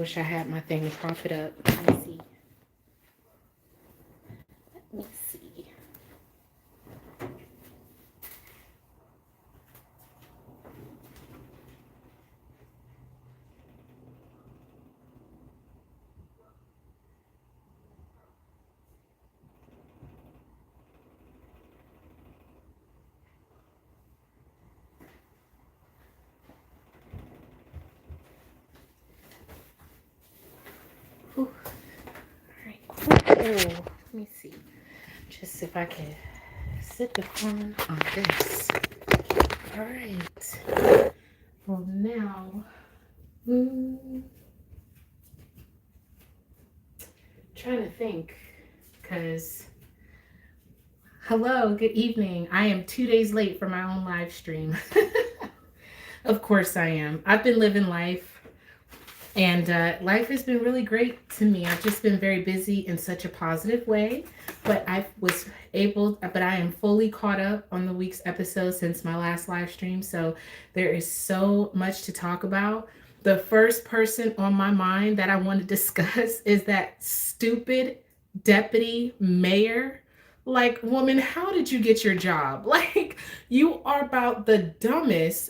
wish I had my thing to prop it up. Let me see. Let me see. Whew. All right. Oh, let me see. Just if I can sit the phone on this. All right. Well, now, trying to think, because hello, good evening. I am 2 days late for my own live stream. Of course I am. I've been living life. And life has been really great to me. I've just been very busy in such a positive way, but I am fully caught up on the week's episode since my last live stream. So there is so much to talk about. The first person on my mind that I want to discuss is that stupid deputy mayor. Like, woman, how did you get your job? Like, you are about the dumbest.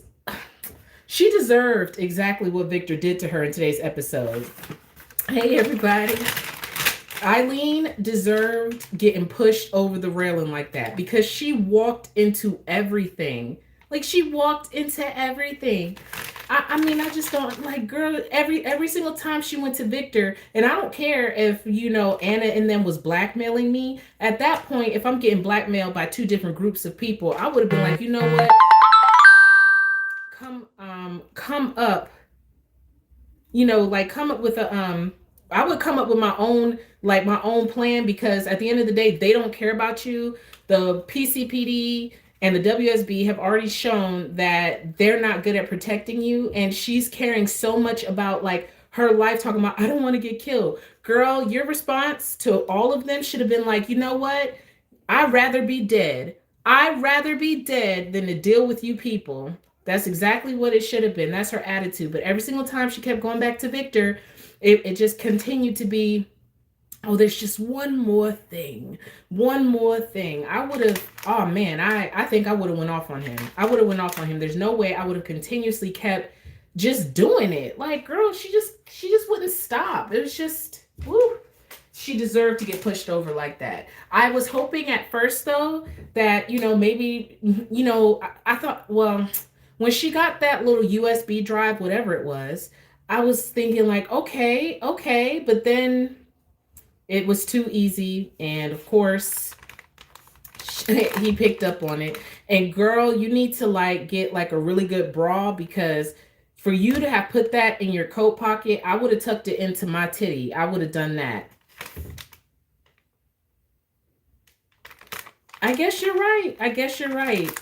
She deserved exactly what Victor did to her in today's episode. Hey, everybody. Eileen deserved getting pushed over the railing like that because she walked into everything. Like, she walked into everything. I mean, I just don't, like, girl, every single time she went to Victor, and I don't care if, Anna and them was blackmailing me. At that point, if I'm getting blackmailed by two different groups of people, I would have been like, you know what? Come up, come up with I would come up with my own plan, because at the end of the day, they don't care about you. The PCPD and the WSB have already shown that they're not good at protecting you. And she's caring so much about her life, talking about, I don't want to get killed. Girl, your response to all of them should have been like, you know what? I'd rather be dead. I'd rather be dead than to deal with you people. That's exactly what it should have been. That's her attitude. But every single time she kept going back to Victor, it just continued to be, oh, there's just one more thing. One more thing. I would have, oh man, I think I would have went off on him. I would have went off on him. There's no way I would have continuously kept just doing it. Like, girl, she just wouldn't stop. It was just, woo. She deserved to get pushed over like that. I was hoping at first, though, that, maybe, I thought, well, when she got that little USB drive, whatever it was, I was thinking like, okay. But then it was too easy. And of course, he picked up on it. And girl, you need to get a really good bra, because for you to have put that in your coat pocket, I would have tucked it into my titty. I would have done that. I guess you're right.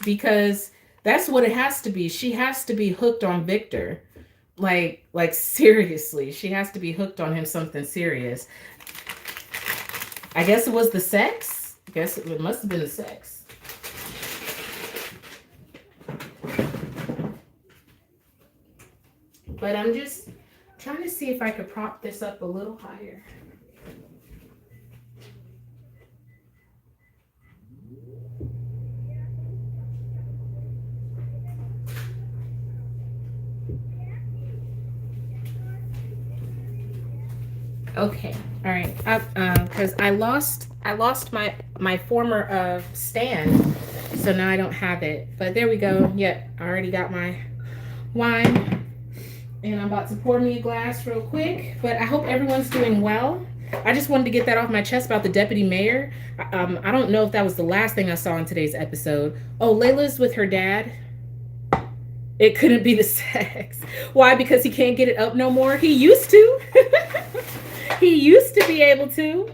Because that's what it has to be. She has to be hooked on Victor. Like seriously, she has to be hooked on him, something serious. I guess it was the sex. I guess it must have been the sex. But I'm just trying to see if I could prop this up a little higher. Okay, all right. Because I lost my former stand, so now I don't have it. But there we go. Yep, I already got my wine, and I'm about to pour me a glass real quick. But I hope everyone's doing well. I just wanted to get that off my chest about the deputy mayor. I don't know if that was the last thing I saw in today's episode. Oh, Layla's with her dad. It couldn't be the sex. Why? Because he can't get it up no more. He used to. He used to be able to.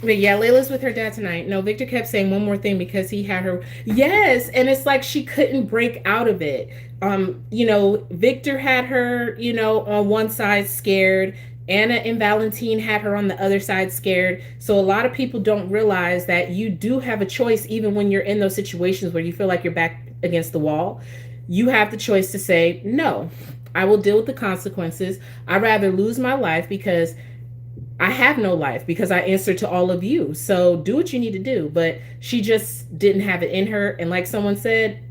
But yeah, Layla's with her dad tonight. No, Victor kept saying one more thing because he had her. Yes, and it's like she couldn't break out of it. Victor had her, on one side scared. Anna and Valentine had her on the other side scared. So a lot of people don't realize that you do have a choice even when you're in those situations where you feel like you're back against the wall. you have the choice to say, no, I will deal with the consequences. I'd rather lose my life because I have no life, because I answer to all of you. So do what you need to do. But she just didn't have it in her. And like someone said,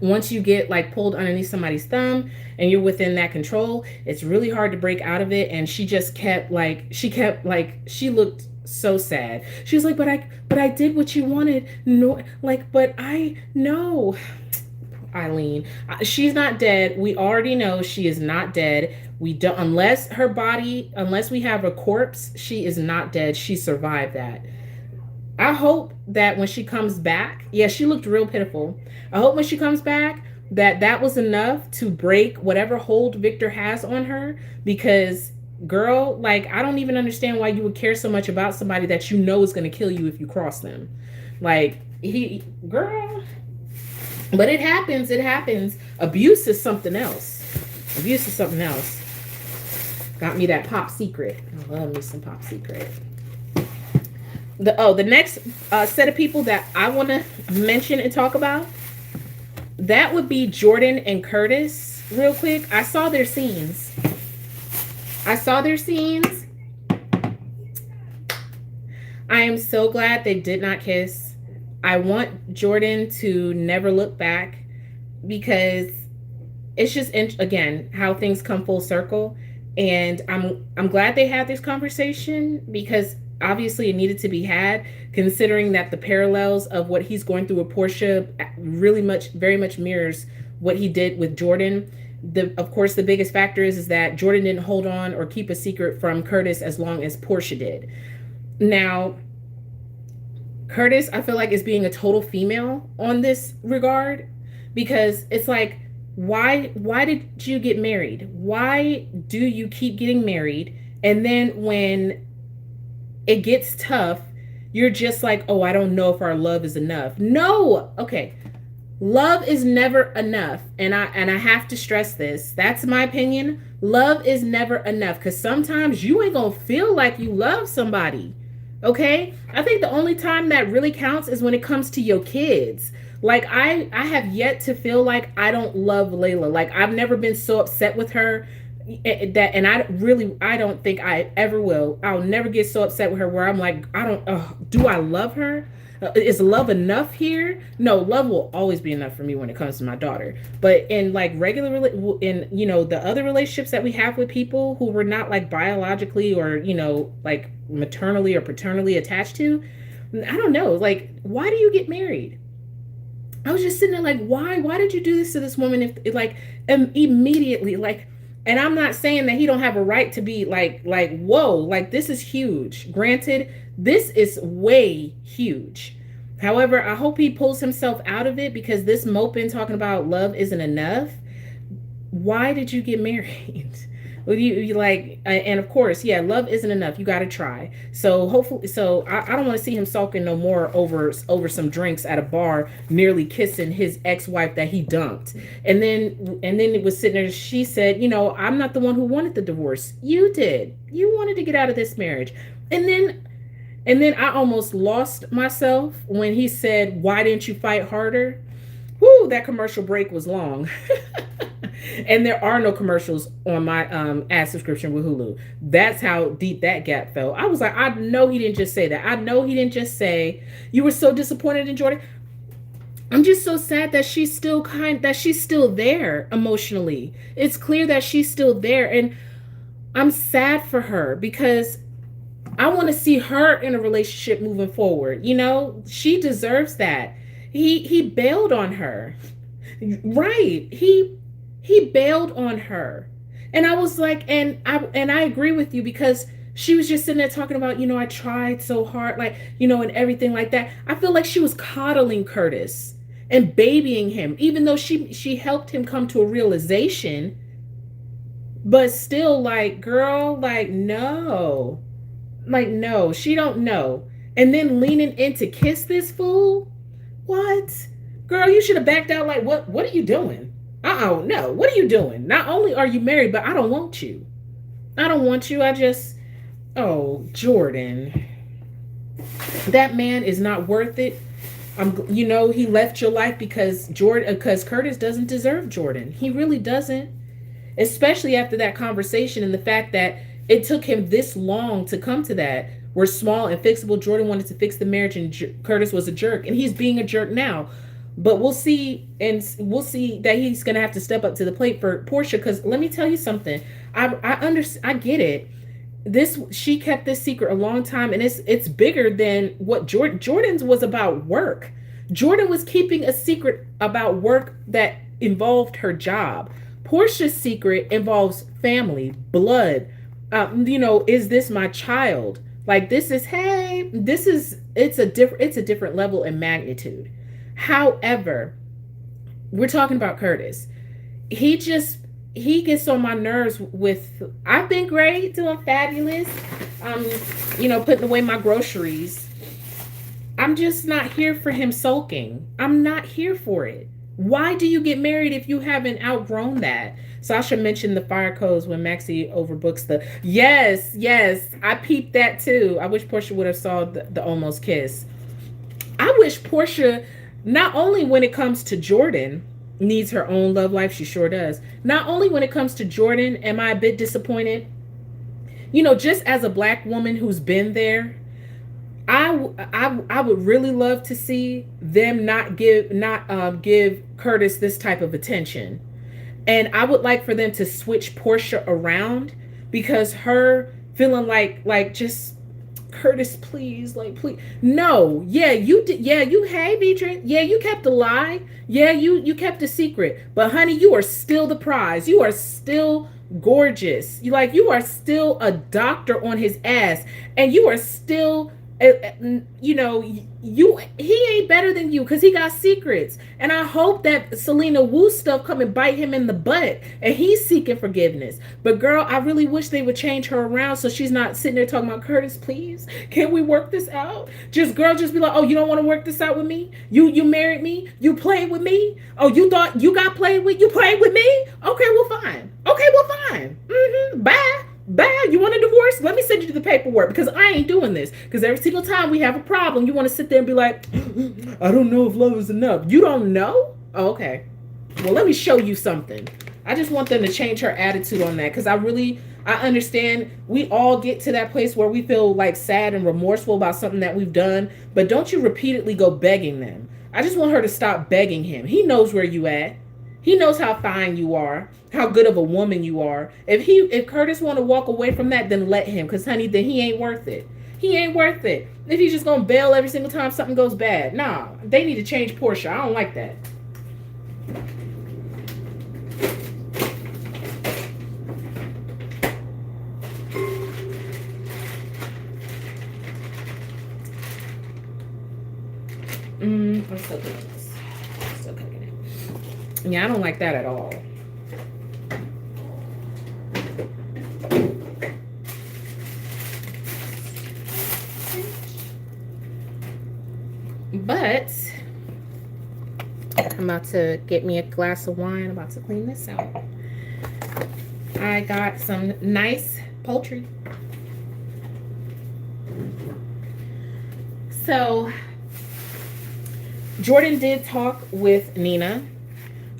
once you get like pulled underneath somebody's thumb and you're within that control, it's really hard to break out of it. And she just she looked so sad. She was like, but I did what you wanted. No, like, but I know. Eileen, she's not dead. We already know she is not dead. We don't, unless we have a corpse, she is not dead. She survived that. I hope that when she comes back, yeah, she looked real pitiful. I hope when she comes back that was enough to break whatever hold Victor has on her, because girl, like, I don't even understand why you would care so much about somebody that you know is going to kill you if you cross them. Like, girl, but it happens. It happens. Abuse is something else. Abuse is something else. Got me that Pop Secret. I love me some Pop Secret. The next set of people that I want to mention and talk about, that would be Jordan and Curtis. Real quick, I saw their scenes. I am so glad they did not kiss. I want Jordan to never look back, because it's just, again, how things come full circle. And I'm glad they had this conversation, because obviously it needed to be had, considering that the parallels of what he's going through with Portia very much mirrors what he did with Jordan. Of course, the biggest factor is that Jordan didn't hold on or keep a secret from Curtis as long as Portia did. Now, Curtis, I feel like, is being a total female on this regard, because it's like, why did you get married? Why do you keep getting married? And then when it gets tough, you're just like, oh, I don't know if our love is enough. No, okay. Love is never enough. And I have to stress this. That's my opinion. Love is never enough, because sometimes you ain't gonna feel like you love somebody. Okay, I think the only time that really counts is when it comes to your kids. Like, I have yet to feel like I don't love Layla. Like, I've never been so upset with her and I don't think I ever will. I'll never get so upset with her where I'm like, do I love her? Is love enough here? No, love will always be enough for me when it comes to my daughter. But in like the other relationships that we have with people who we're not like biologically or, like maternally or paternally attached to, I don't know. Like, why do you get married? I was just sitting there like, why did you do this to this woman? If like immediately, like, and I'm not saying that he don't have a right to be like, whoa, like, this is huge. Granted, this is way huge. However, I hope he pulls himself out of it, because this moping talking about love isn't enough. Why did you get married? Well, you like, and of course, yeah, love isn't enough. You got to try. So hopefully, I don't want to see him sulking no more over some drinks at a bar, nearly kissing his ex-wife that he dumped. And then it was sitting there. She said, I'm not the one who wanted the divorce. You did. You wanted to get out of this marriage. And then I almost lost myself when he said, "Why didn't you fight harder?" Whoo, that commercial break was long. And there are no commercials on my ad subscription with Hulu. That's how deep that gap fell. I was like, I know he didn't just say that. I know he didn't just say, you were so disappointed in Jordan. I'm just so sad that she's still there emotionally. It's clear that she's still there. And I'm sad for her, because I want to see her in a relationship moving forward. She deserves that. He bailed on her. Right. He bailed on her. And I was like, and I agree with you, because she was just sitting there talking about, I tried so hard, like, and everything like that. I feel like she was coddling Curtis and babying him, even though she helped him come to a realization. But still, like, girl, like, no. Like, no, she don't know. And then leaning in to kiss this fool? What? Girl, you should have backed out. Like, what are you doing? No. What are you doing? Not only are you married, but I don't want you. Oh, Jordan. That man is not worth it. You know, he left your life because Curtis doesn't deserve Jordan. He really doesn't. Especially after that conversation and the fact that it took him this long to come to that. We're small and fixable. Jordan wanted to fix the marriage, and Curtis was a jerk, and he's being a jerk now. But we'll see, and we'll see that he's gonna have to step up to the plate for Portia. Because let me tell you something, I understand, I get it. She kept this secret a long time, and it's bigger than what Jordan's was about work. Jordan was keeping a secret about work that involved her job. Portia's secret involves family, blood. You know, is this my child? Like this is hey, this is it's a different level and magnitude. However, we're talking about Curtis. He just he gets on my nerves with I've been great, doing fabulous. Um, you know, putting away my groceries. I'm just not here for him sulking. I'm not here for it. Why do you get married if you haven't outgrown that? Sasha mentioned the fire codes when Maxie overbooks the. Yes, yes, I peeped that too. I wish Portia would have saw the almost kiss. I wish Portia, not only when it comes to Jordan, needs her own love life. She sure does. Not only when it comes to Jordan, am I a bit disappointed? You know, just as a black woman who's been there, I would really love to see them not give Curtis this type of attention, and I would like for them to switch Portia around because her feeling like just Curtis, please, like please, no, yeah, you did, yeah, you hey Beatrice, yeah, you kept a lie, yeah, you kept a secret, but honey, you are still the prize, you are still gorgeous, you are still a doctor on his ass, and you are still you know, he ain't better than you because he got secrets. And I hope that Selena Wu stuff come and bite him in the butt and he's seeking forgiveness. But girl, I really wish they would change her around so she's not sitting there talking about Curtis, please, can we work this out? Just be like, oh, you don't want to work this out with me? You married me? You played with me? Oh, you thought you got played with? You played with me? Okay, well fine. Okay, well fine. Bye. Bad, you want a divorce? Let me send you the paperwork because I ain't doing this. Because every single time we have a problem, you want to sit there and be like, I don't know if love is enough. You don't know? Oh, okay. Well, let me show you something. I just want them to change her attitude on that because I understand we all get to that place where we feel like sad and remorseful about something that we've done, but don't you repeatedly go begging them. I just want her to stop begging him. He knows where you at. He knows how fine you are, how good of a woman you are. If Curtis want to walk away from that, then let him, because honey, then he ain't worth it. He ain't worth it. If he's just gonna bail every single time something goes bad, nah, they need to change Portia. I don't like that. I'm still cooking this. Still cooking it. Yeah, I don't like that at all. But I'm about to get me a glass of wine. I'm about to clean this out. I got some nice poultry. So Jordan did talk with Nina.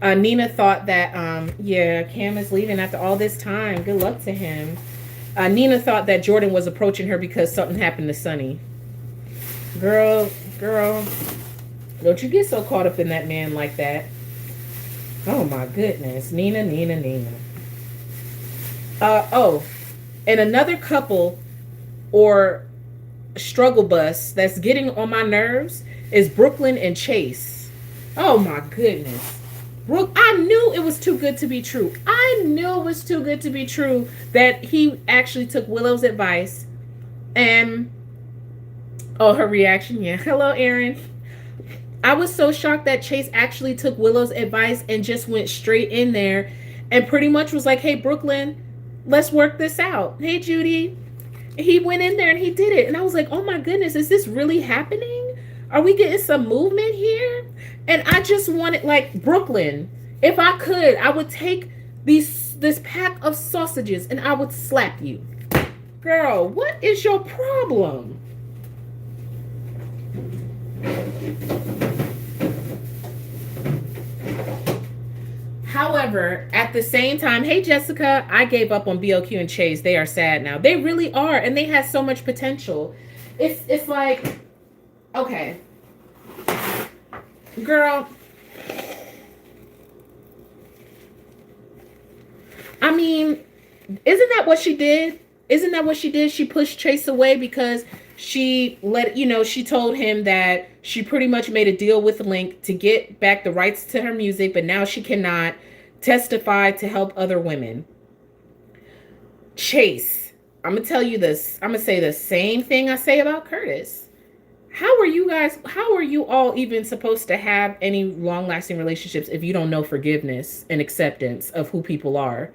Nina thought that, yeah, Cam is leaving after all this time. Good luck to him. Nina thought that Jordan was approaching her because something happened to Sonny. Girl, don't you get so caught up in that man like that. Oh my goodness. Nina. Oh, and another couple or struggle bus that's getting on my nerves is Brooklyn and Chase. Oh my goodness. Brooke, I knew it was too good to be true. I knew it was too good to be true that he actually took Willow's advice. And oh, her reaction, yeah. Hello, Aaron. I was so shocked that Chase actually took Willow's advice and just went straight in there and pretty much was like, hey, Brooklyn, let's work this out. Hey, Judy. He went in there and he did it. And I was like, oh my goodness, is this really happening? Are we getting some movement here? And I just wanted, like, Brooklyn, if I could, I would take this pack of sausages and I would slap you. Girl, what is your problem? However, at the same time, hey Jessica, I gave up on BLQ and Chase. They are sad now. They really are, and they had so much potential. It's like, okay, girl. I mean, isn't that what she did? Isn't that what she did? She pushed Chase away because she told him that she pretty much made a deal with Link to get back the rights to her music, but now she cannot testify to help other women. Chase, I'm gonna tell you this. I'm gonna say the same thing I say about Curtis. How are you all even supposed to have any long lasting relationships if you don't know forgiveness and acceptance of who people are?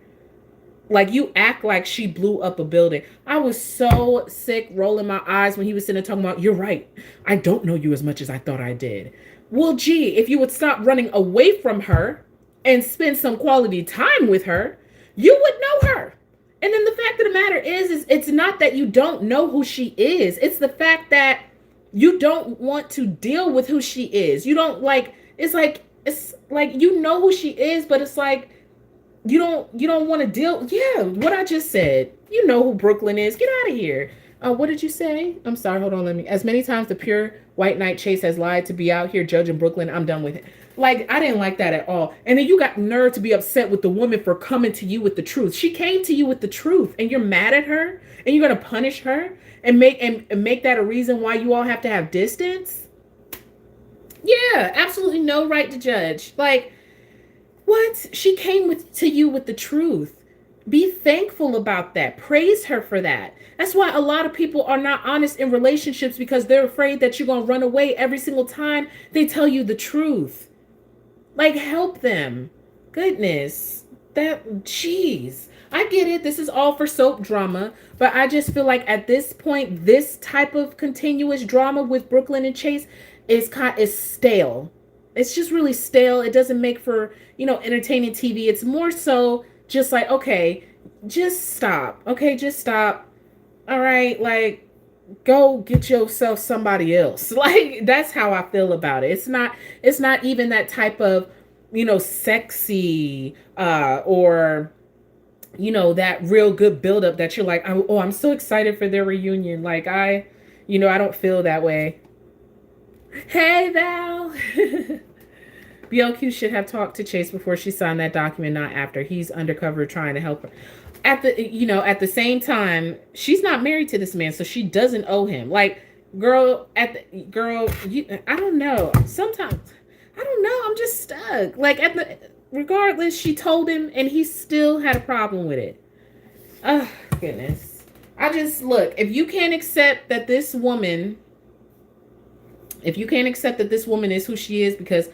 Like, you act like she blew up a building. I was so sick rolling my eyes when he was sitting there talking about, you're right, I don't know you as much as I thought I did. Well, gee, if you would stop running away from her and spend some quality time with her, you would know her. And then the fact of the matter is it's not that you don't know who she is. It's the fact that you don't want to deal with who she is. You don't like, it's like you know who she is, but it's like you don't want to deal. Yeah, what I just said. You know who Brooklyn is. Get out of here. What did you say? I'm sorry. Hold on. Let me. As many times the pure white knight Chase has lied to be out here judging Brooklyn, I'm done with it. Like, I didn't like that at all. And then you got nerve to be upset with the woman for coming to you with the truth. She came to you with the truth, and you're mad at her, and you're gonna punish her and make that a reason why you all have to have distance. Yeah, absolutely no right to judge. Like, what? She came to you with the truth. Be thankful about that. Praise her for that. That's why a lot of people are not honest in relationships, because they're afraid that you're going to run away every single time they tell you the truth. Like, help them. Goodness. Jeez. I get it. This is all for soap drama, but I just feel like at this point, this type of continuous drama with Brooklyn and Chase is stale. It's just really stale. It doesn't make for, entertaining TV. It's more so just like, okay, just stop. Okay, just stop. All right, like, go get yourself somebody else. Like, that's how I feel about it. It's not even that type of, sexy or that real good buildup that you're like, oh, I'm so excited for their reunion. Like, I don't feel that way. Hey, Val. BLQ should have talked to Chase before she signed that document, not after. He's undercover trying to help her. At the same time, she's not married to this man, so she doesn't owe him. Like, I don't know. Sometimes, I don't know. I'm just stuck. Like, regardless, she told him, and he still had a problem with it. Oh, goodness. Look, if you can't accept that this woman is who she is, because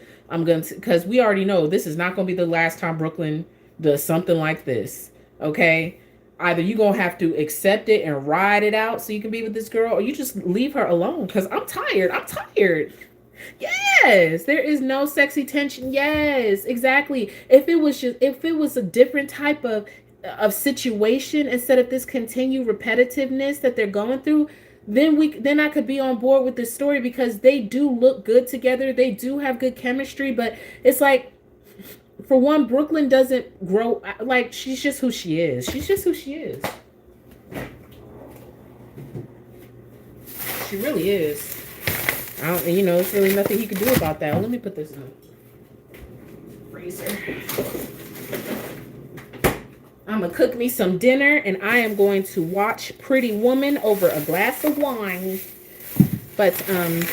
we already know this is not going to be the last time Brooklyn does something like this. Okay, either you're gonna have to accept it and ride it out so you can be with this girl, or you just leave her alone, because I'm tired. Yes, there is no sexy tension. Yes, exactly. If it was a different type of situation, instead of this continued repetitiveness that they're going through, then I could be on board with this story, because they do look good together. They do have good chemistry, but it's like, for one, Brooklyn doesn't grow. Like, she's just who she is. She really is. There's really nothing he could do about that. Well, let me put this in the freezer. I'm going to cook me some dinner, and I am going to watch Pretty Woman over a glass of wine. But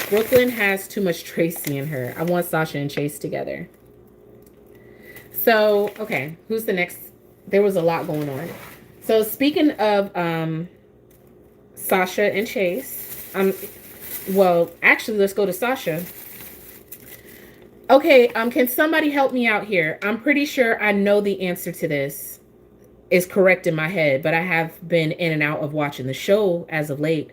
Brooklyn has too much Tracy in her. I want Sasha and Chase together. So, okay, who's the next? There was a lot going on. So, speaking of Sasha and Chase, actually, let's go to Sasha. Okay, can somebody help me out here? I'm pretty sure I know the answer to this is correct in my head, but I have been in and out of watching the show as of late.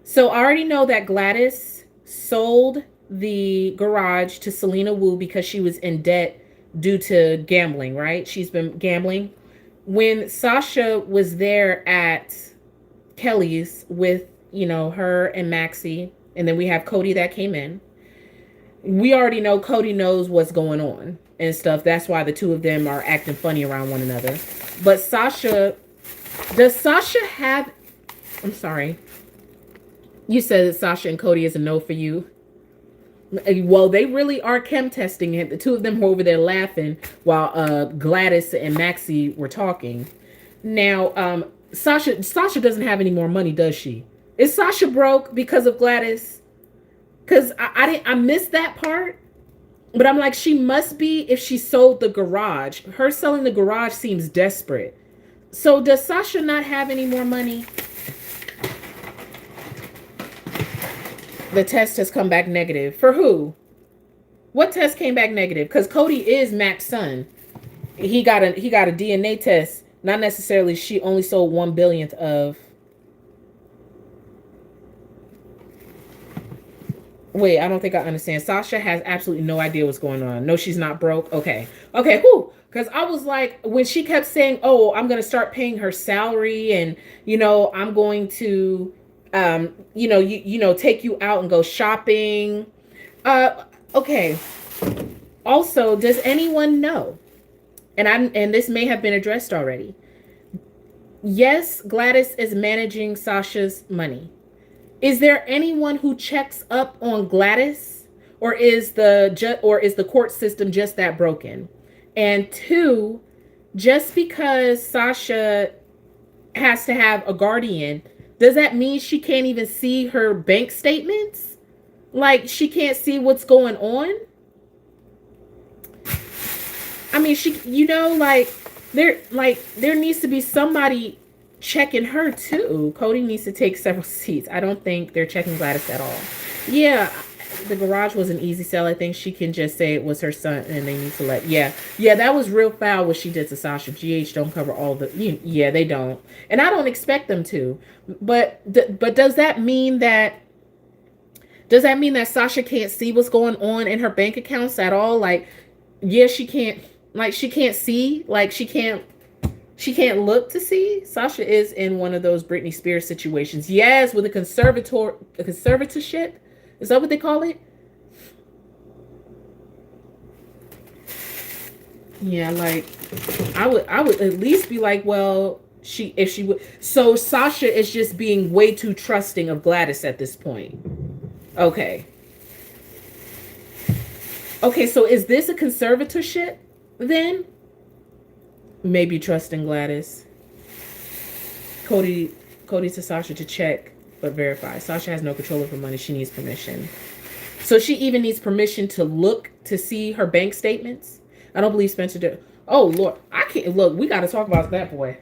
So, I already know that Gladys sold the garage to Selena Wu because she was in debt due to gambling, right? She's been gambling. When Sasha was there at Kelly's with, her and Maxie, and then we have Cody that came in, we already know Cody knows what's going on and stuff. That's why the two of them are acting funny around one another. But Sasha, does Sasha have, I'm sorry, you said that Sasha and Cody is a no for you. Well, they really are chem testing it. The two of them were over there laughing while Gladys and Maxie were talking. Now, Sasha doesn't have any more money, does she? Is Sasha broke because of Gladys? Because I missed that part. But I'm like, she must be if she sold the garage. Her selling the garage seems desperate. So does Sasha not have any more money? The test has come back negative. For who? What test came back negative? Because Cody is Mac's son. He got a DNA test. Not necessarily she only sold 1/10000000th of. Wait, I don't think I understand. Sasha has absolutely no idea what's going on. No, she's not broke. Okay. Okay, whew. Because I was like, when she kept saying, oh, I'm going to start paying her salary and, I'm going to, take you out and go shopping. Okay. Also, does anyone know? And this may have been addressed already. Yes, Gladys is managing Sasha's money. Is there anyone who checks up on Gladys, or is the court system just that broken? And two, just because Sasha has to have a guardian, does that mean she can't even see her bank statements? Like she can't see what's going on? I mean, there needs to be somebody checking her too. Cody needs to take several seats. I don't think they're checking Gladys at all. Yeah, the garage was an easy sell. I think she can just say it was her son and they need to yeah, that was real foul what she did to Sasha. GH don't cover all the, yeah, they don't. And I don't expect them to. But does that mean that Sasha can't see what's going on in her bank accounts at all? Like, yeah, she can't see, like she can't look to see. Sasha is in one of those Britney Spears situations. Yes, with a conservatorship. Is that what they call it? Yeah, like I would at least be like, well, if she would. So Sasha is just being way too trusting of Gladys at this point. Okay. Okay, so is this a conservatorship then? Maybe trusting Gladys. Cody to Sasha to check but verify. Sasha has no control of her money. She needs permission. So she even needs permission to look to see her bank statements. I don't believe Spencer did. Oh Lord, I can't look. We got to talk about that boy.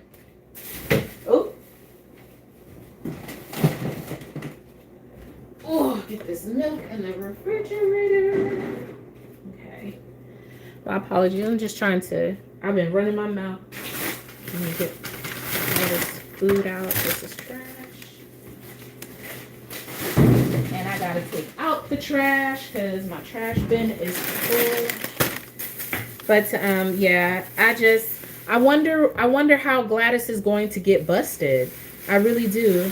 Oh, get this milk in the refrigerator. Okay. My apologies. I'm just trying to. I've been running my mouth. Let me get all this food out. This is trash. And I gotta take out the trash because my trash bin is full. But yeah, I wonder how Gladys is going to get busted. I really do.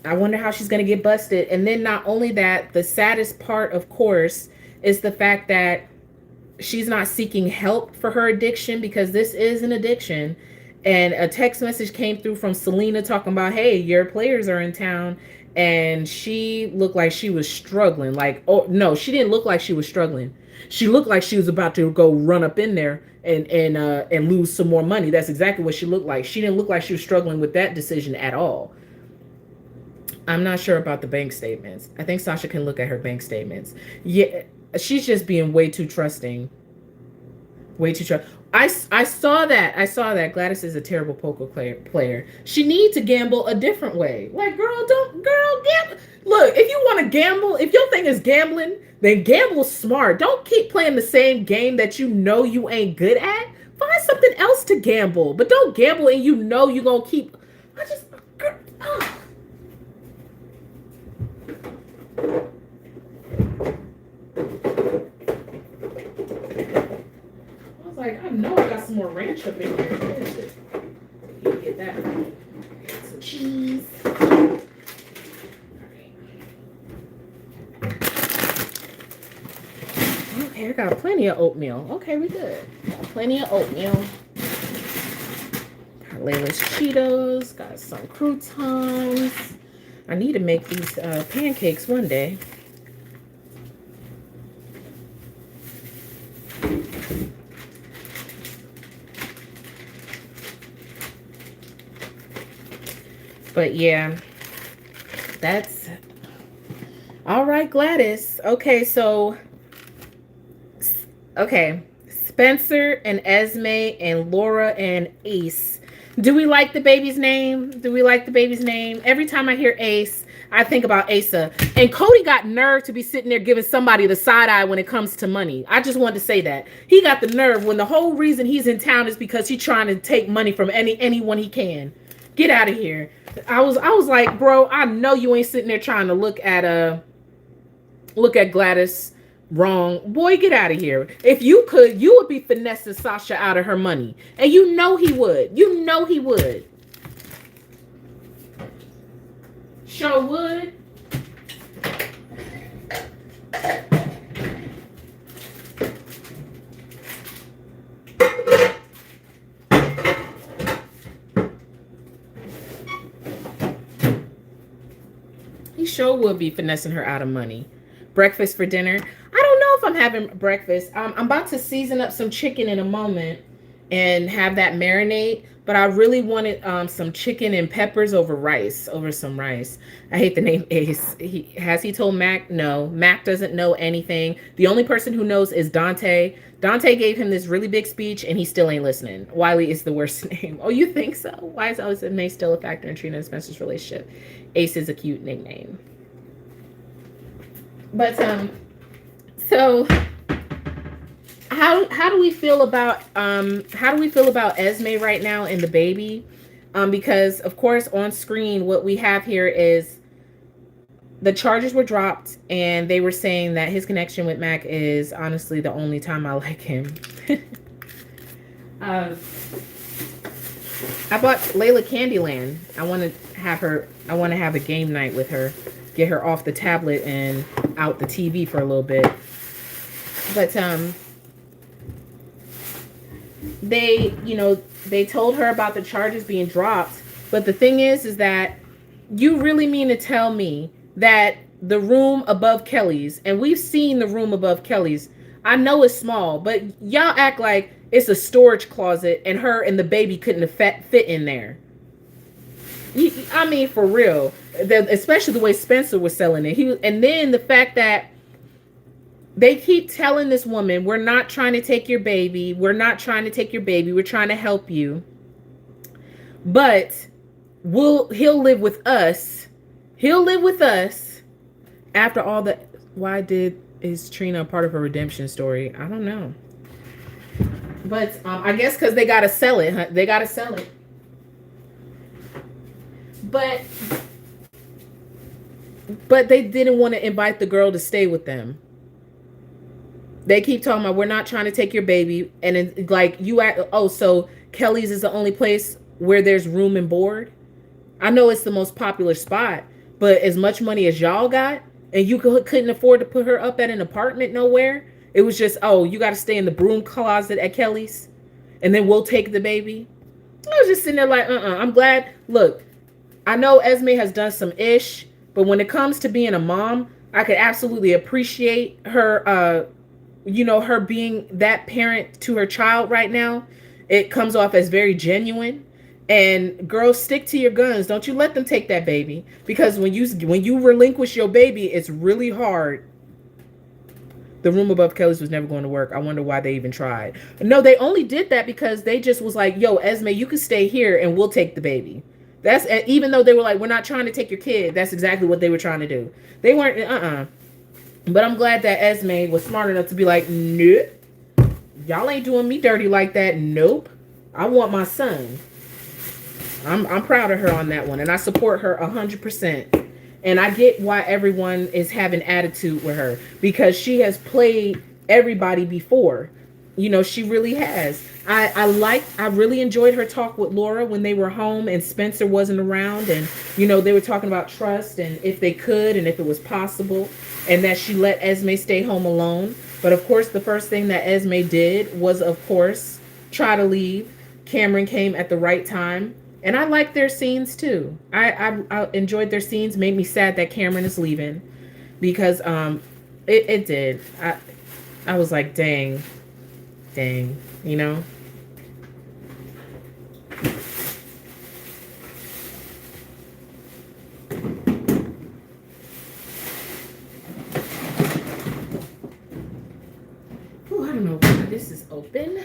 I wonder how she's gonna get busted. And then not only that, the saddest part, of course, is the fact that she's not seeking help for her addiction, because this is an addiction. And a text message came through from Selena talking about, hey, your players are in town. And she looked like she was struggling. Like, oh no, she didn't look like she was struggling. She looked like she was about to go run up in there and lose some more money. That's exactly what she looked like. She didn't look like she was struggling with that decision at all. I'm not sure about the bank statements. I think Sasha can look at her bank statements. Yeah, she's just being way too trusting. Way too trusting. I saw that. Gladys is a terrible poker player. She needs to gamble a different way. Like, girl, gamble. Look, if you want to gamble, if your thing is gambling, then gamble smart. Don't keep playing the same game that you know you ain't good at. Find something else to gamble. But don't gamble and you know you're going to keep. Like, I know I got some more ranch up in here. Where is it? You get that. Got some cheese. All right. I got plenty of oatmeal. Okay, we good. Got plenty of oatmeal. Got Layla's Cheetos. Got some croutons. I need to make these pancakes one day. But yeah, that's all right, Gladys. Okay, so okay, Spencer and Esme and Laura and Ace. Do we like the baby's name? Do we like the baby's name? Every time I hear Ace, I think about Asa. And Cody got nerve to be sitting there giving somebody the side eye when it comes to money. I just wanted to say that. He got the nerve when the whole reason he's in town is because he's trying to take money from anyone he can. Get out of here. I was like, bro, I know you ain't sitting there trying to look at Gladys wrong. Boy, get out of here. If you could, you would be finessing Sasha out of her money. And you know he would. You know he would. Sure would. He sure would be finessing her out of money. Breakfast for dinner. I don't know if I'm having breakfast. I'm about to season up some chicken in a moment and have that marinate. But I really wanted some chicken and peppers over some rice. I hate the name Ace. Has he told Mac? No. Mac doesn't know anything. The only person who knows is Dante. Dante gave him this really big speech and he still ain't listening. Wiley is the worst name. Oh, you think so? Why is always May still a factor in Trina and Spencer's relationship? Ace is a cute nickname. But so how do we feel about Esme right now and the baby? Because of course on screen what we have here is the charges were dropped and they were saying that his connection with Mac is honestly the only time I like him. I bought Layla Candyland. I want to have a game night with her. Get her off the tablet and out the TV for a little bit. But they told her about the charges being dropped. But the thing is that you really mean to tell me that the room above Kelly's, and we've seen the room above Kelly's, I know it's small, but y'all act like it's a storage closet and her and the baby couldn't fit in there. I mean, for real. Especially the way Spencer was selling it. And then the fact that they keep telling this woman, we're not trying to take your baby. We're not trying to take your baby. We're trying to help you. But he'll live with us. He'll live with us after all the... Why is Trina a part of her redemption story? I don't know. But I guess because they got to sell it. Huh? They got to sell it. But they didn't want to invite the girl to stay with them. They keep talking about, we're not trying to take your baby. And it's like, so Kelly's is the only place where there's room and board? I know it's the most popular spot, but as much money as y'all got, and you couldn't afford to put her up at an apartment nowhere, it was just, you got to stay in the broom closet at Kelly's, and then we'll take the baby. I was just sitting there like, I'm glad. Look, I know Esme has done some ish, but when it comes to being a mom, I could absolutely appreciate her, her being that parent to her child right now. It comes off as very genuine. And girls, stick to your guns. Don't you let them take that baby. Because when you relinquish your baby, it's really hard. The room above Kelly's was never going to work. I wonder why they even tried. No, they only did that because they just was like, yo, Esme, you can stay here and we'll take the baby. That's, even though they were like, we're not trying to take your kid. That's exactly what they were trying to do. They weren't, But I'm glad that Esme was smart enough to be like, nope. Y'all ain't doing me dirty like that. Nope. I want my son. I'm proud of her on that one. And I support her 100%. And I get why everyone is having attitude with her. Because she has played everybody before. She really has. I really enjoyed her talk with Laura when they were home and Spencer wasn't around. And, they were talking about trust and if they could and if it was possible. And that she let Esme stay home alone. But of course, the first thing that Esme did was, of course, try to leave. Cameron came at the right time. And I liked their scenes too. I enjoyed their scenes. Made me sad that Cameron is leaving because it did. I was like, dang, you know. Oh, I don't know why this is open.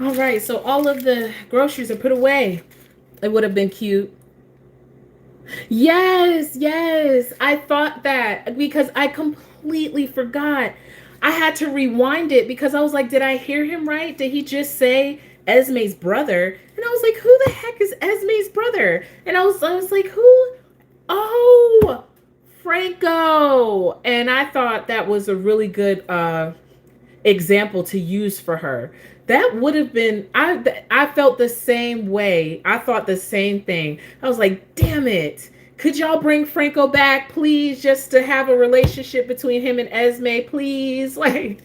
All right, so all of the groceries are put away. It would have been cute. Yes. I thought that because I completely forgot. I had to rewind it because I was like, did I hear him right? Did he just say Esme's brother? And I was like, who the heck is Esme's brother? And I was like, who? Oh, Franco. And I thought that was a really good example to use for her. That would have been I felt the same way. I thought the same thing. I was like, damn it. Could y'all bring Franco back, please, just to have a relationship between him and Esme, please? Like,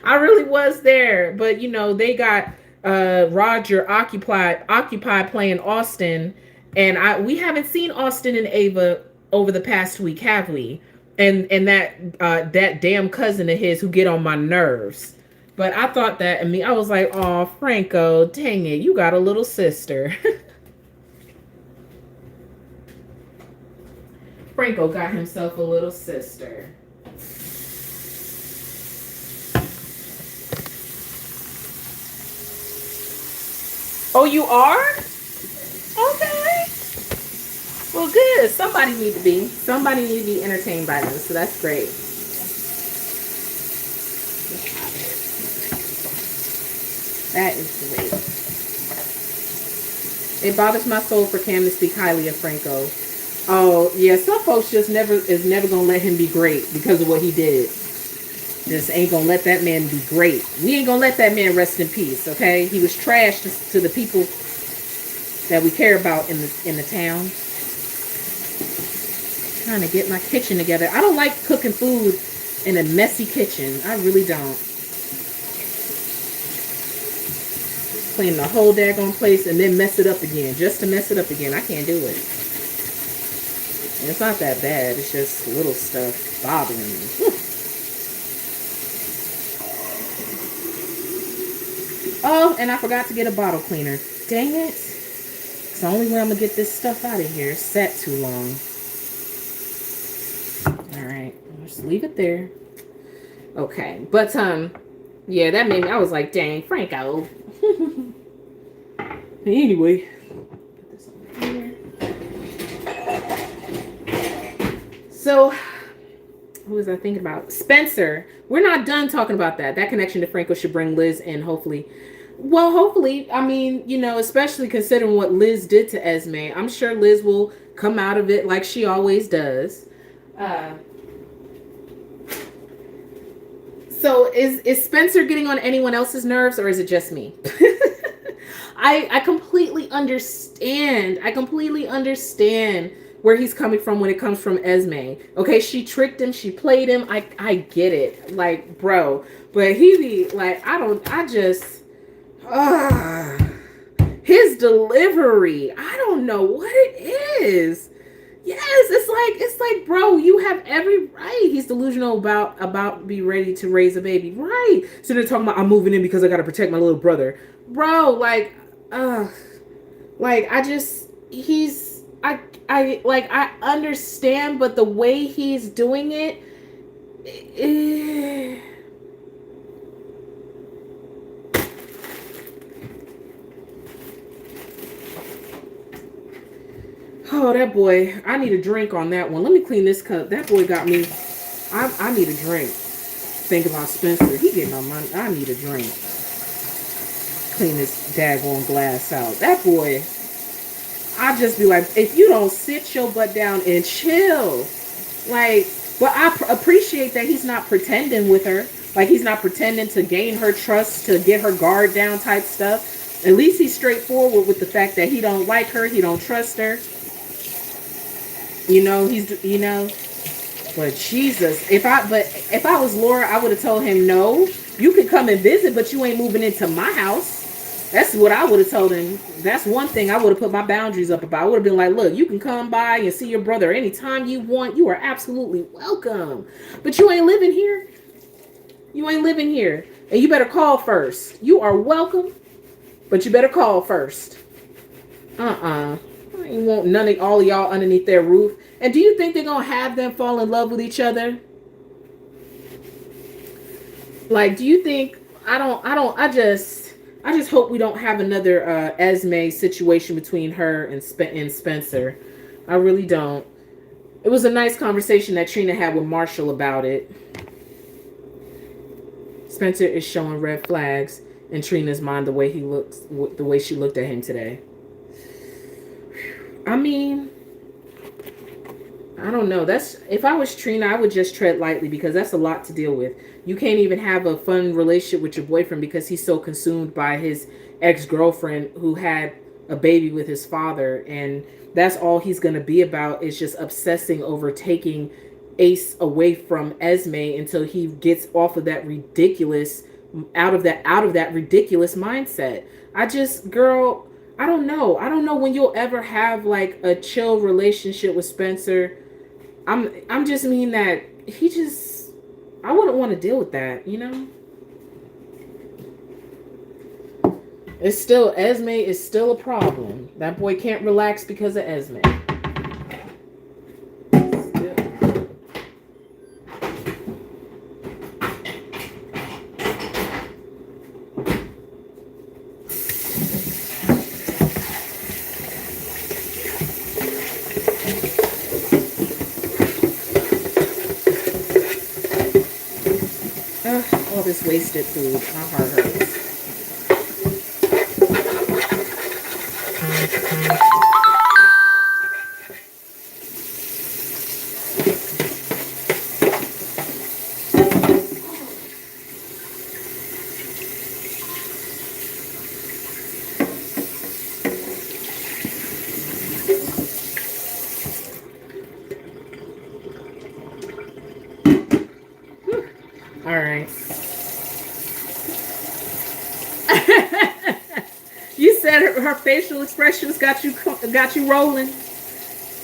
I really was there. But you know, they got Roger occupied playing Austin. And we haven't seen Austin and Ava over the past week, have we? And that damn cousin of his who get on my nerves. But I thought that, I was like, oh, Franco, dang it, you got a little sister. Franco got himself a little sister. Oh, you are? Okay. Well, good. Somebody need to be entertained by them, so that's great. That is great. It bothers my soul for Cam to speak highly of Franco. Oh, yeah, some folks just never gonna let him be great because of what he did. Just ain't gonna let that man be great. We ain't gonna let that man rest in peace, okay? He was trash to the people that we care about in the town. Trying to get my kitchen together. I don't like cooking food in a messy kitchen. I really don't. Clean the whole daggone place and then mess it up again. Just to mess it up again. I can't do it. And it's not that bad. It's just little stuff bothering me. Whew. Oh, and I forgot to get a bottle cleaner. Dang it. It's the only way I'm going to get this stuff out of here. It's sat too long. Alright. Just leave it there. Okay. But, yeah, that made me, I was like, dang, Franco. Anyway. Put this over here. So, who was I thinking about? Spencer. We're not done talking about that. That connection to Franco should bring Liz in, hopefully. Well, hopefully. I mean, you know, especially considering what Liz did to Esme. I'm sure Liz will come out of it like she always does. So is Spencer getting on anyone else's nerves, or is it just me? I completely understand. I completely understand where he's coming from when it comes from Esme. Okay, she tricked him, she played him. I get it. Like, bro. But he be like, his delivery. I don't know what it is. Yes, it's like, bro, you have every right. He's delusional about be ready to raise a baby. Right. So they're talking about I'm moving in because I gotta protect my little brother. Bro, like I understand, but the way he's doing it, oh, that boy, I need a drink on that one. Let me clean this cup. That boy got me. I need a drink. Think about Spencer. He getting on my. I need a drink. Clean this daggone glass out. That boy, I just be like, if you don't sit your butt down and chill, like, but I appreciate that he's not pretending with her. Like, he's not pretending to gain her trust, to get her guard down type stuff. At least he's straightforward with the fact that he don't like her, he don't trust her. But Jesus, if I was Laura, I would have told him, no, you can come and visit, but you ain't moving into my house. That's what I would have told him. That's one thing I would have put my boundaries up about. I would have been like, look, you can come by and see your brother anytime you want. You are absolutely welcome. But you ain't living here. You ain't living here. And you better call first. You are welcome, but you better call first. I ain't want none of all of y'all underneath their roof. And do you think they're gonna have them fall in love with each other? Like, do you think I just hope we don't have another Esme situation between her and Spencer. I really don't. It was a nice conversation that Trina had with Marshall about it. Spencer is showing red flags in Trina's mind the way she looked at him today. I mean, I don't know. If I was Trina, I would just tread lightly because that's a lot to deal with. You can't even have a fun relationship with your boyfriend because he's so consumed by his ex-girlfriend who had a baby with his father, and that's all he's going to be about is just obsessing over taking Ace away from Esme until he gets off of that ridiculous out of that ridiculous mindset. Girl, I don't know. I don't know when you'll ever have like a chill relationship with Spencer. I'm just mean that I wouldn't want to deal with that, you know? Esme is still a problem. That boy can't relax because of Esme. All this wasted food. My heart hurts. All right. You said her facial expressions got you rolling.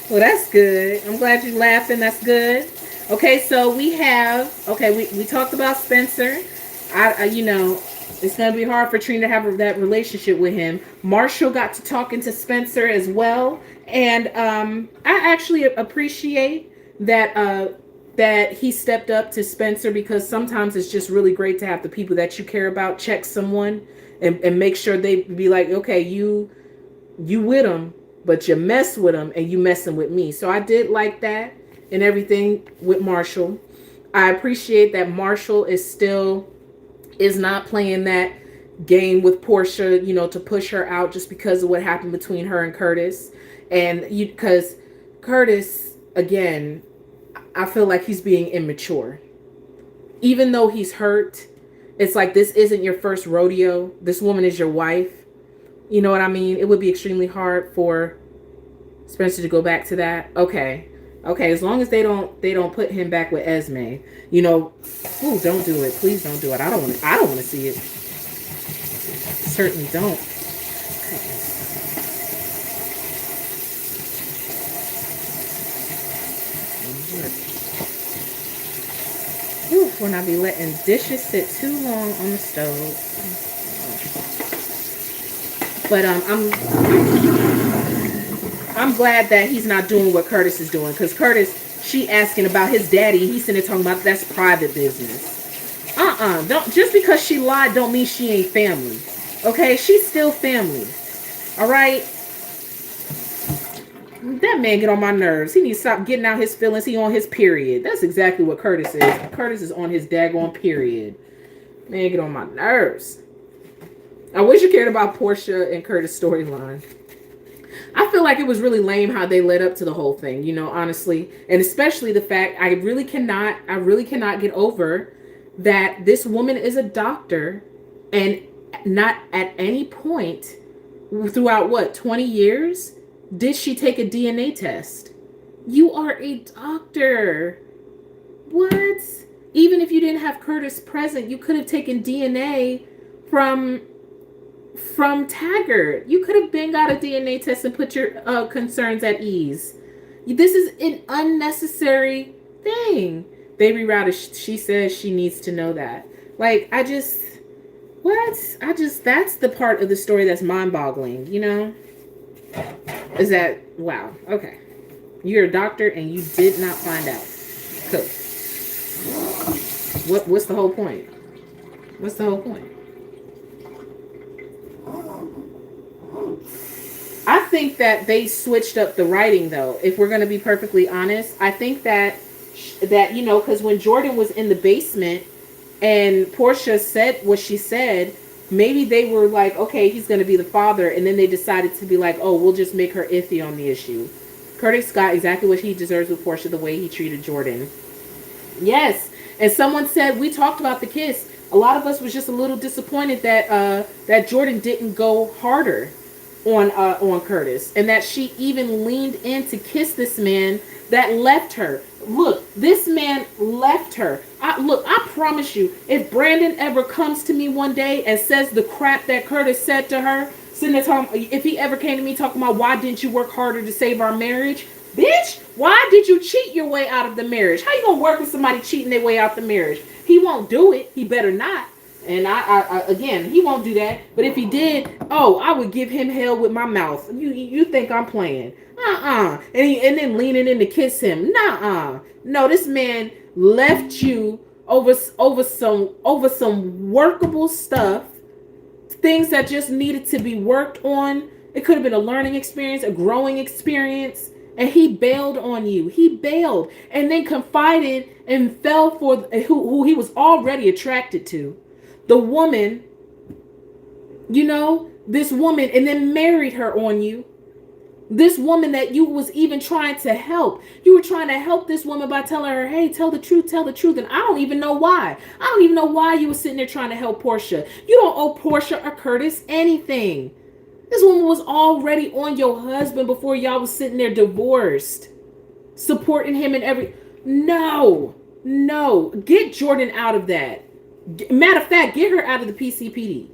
Well, that's good. I'm glad you're laughing. That's good. Okay, so we talked about Spencer. It's gonna be hard for Trina to have that relationship with him. Marshall got to talking to Spencer as well, and I actually appreciate that he stepped up to Spencer, because sometimes it's just really great to have the people that you care about check someone and make sure they be like, okay, you with them, but you mess with them and you messing with me. So I did like that and everything with Marshall. I appreciate that Marshall is not playing that game with Portia, to push her out just because of what happened between her and Curtis. And because Curtis, again, I feel like he's being immature. Even though he's hurt, it's like, this isn't your first rodeo. This woman is your wife. You know what I mean? It would be extremely hard for Spencer to go back to that. Okay. As long as they don't put him back with Esme. Ooh, don't do it. Please don't do it. I don't want to see it. Certainly don't. When I be letting dishes sit too long on the stove. But I'm glad that he's not doing what Curtis is doing, because Curtis, she asking about his daddy, and he's sitting there talking about that's private business. Don't, just because she lied don't mean she ain't family. Okay, she's still family. All right. That man get on my nerves. He needs to stop getting out his feelings. He on his period. That's exactly what Curtis is. Curtis is on his daggone period. Man, get on my nerves. I wish you cared about Portia and Curtis' storyline. I feel like it was really lame how they led up to the whole thing, honestly. And especially the fact I really cannot get over that this woman is a doctor, and Not at any point throughout what, 20 years did she take a DNA test? You are a doctor. What? Even if you didn't have Curtis present, you could have taken DNA from Taggart. You could have been got a DNA test and put your concerns at ease. This is an unnecessary thing. Baby Rowdy, she says she needs to know that. Like, that's the part of the story that's mind-boggling, you know? Is that, wow, okay. You're a doctor and you did not find out. Cool. What's the whole point? What's the whole point? I think that they switched up the writing, though. If we're going to be perfectly honest, I think that you know, because when Jordan was in the basement and Portia said what she said, maybe they were like, okay, he's going to be the father, and then they decided to be like, oh, we'll just make her iffy on the issue. Curtis got exactly what he deserves with Portia, the way he treated Jordan. Yes, and someone said, we talked about the kiss. A lot of us was just a little disappointed that that Jordan didn't go harder on Curtis, and that she even leaned in to kiss this man that left her. Look, this man left her. I promise you, if Brandon ever comes to me one day and says the crap that Curtis said to her, sitting there talking, if he ever came to me talking about why didn't you work harder to save our marriage, bitch, why did you cheat your way out of the marriage? How you gonna work with somebody cheating their way out the marriage? He won't do it. He better not. And I again, he won't do that. But if he did, oh, I would give him hell with my mouth. You think I'm playing? And then leaning in to kiss him. No, this man left you over some workable stuff, things that just needed to be worked on. It could have been a learning experience, a growing experience, and he bailed on you. He bailed and then confided and fell for who he was already attracted to. The woman, you know, this woman, and then married her on you. This woman that you was even trying to help. You were trying to help this woman by telling her, hey, tell the truth. And I don't even know why. I don't even know why you were sitting there trying to help Portia. You don't owe Portia or Curtis anything. This woman was already on your husband before y'all was sitting there divorced. Supporting him in every... No. Get Jordan out of that. Matter of fact, get her out of the PCPD.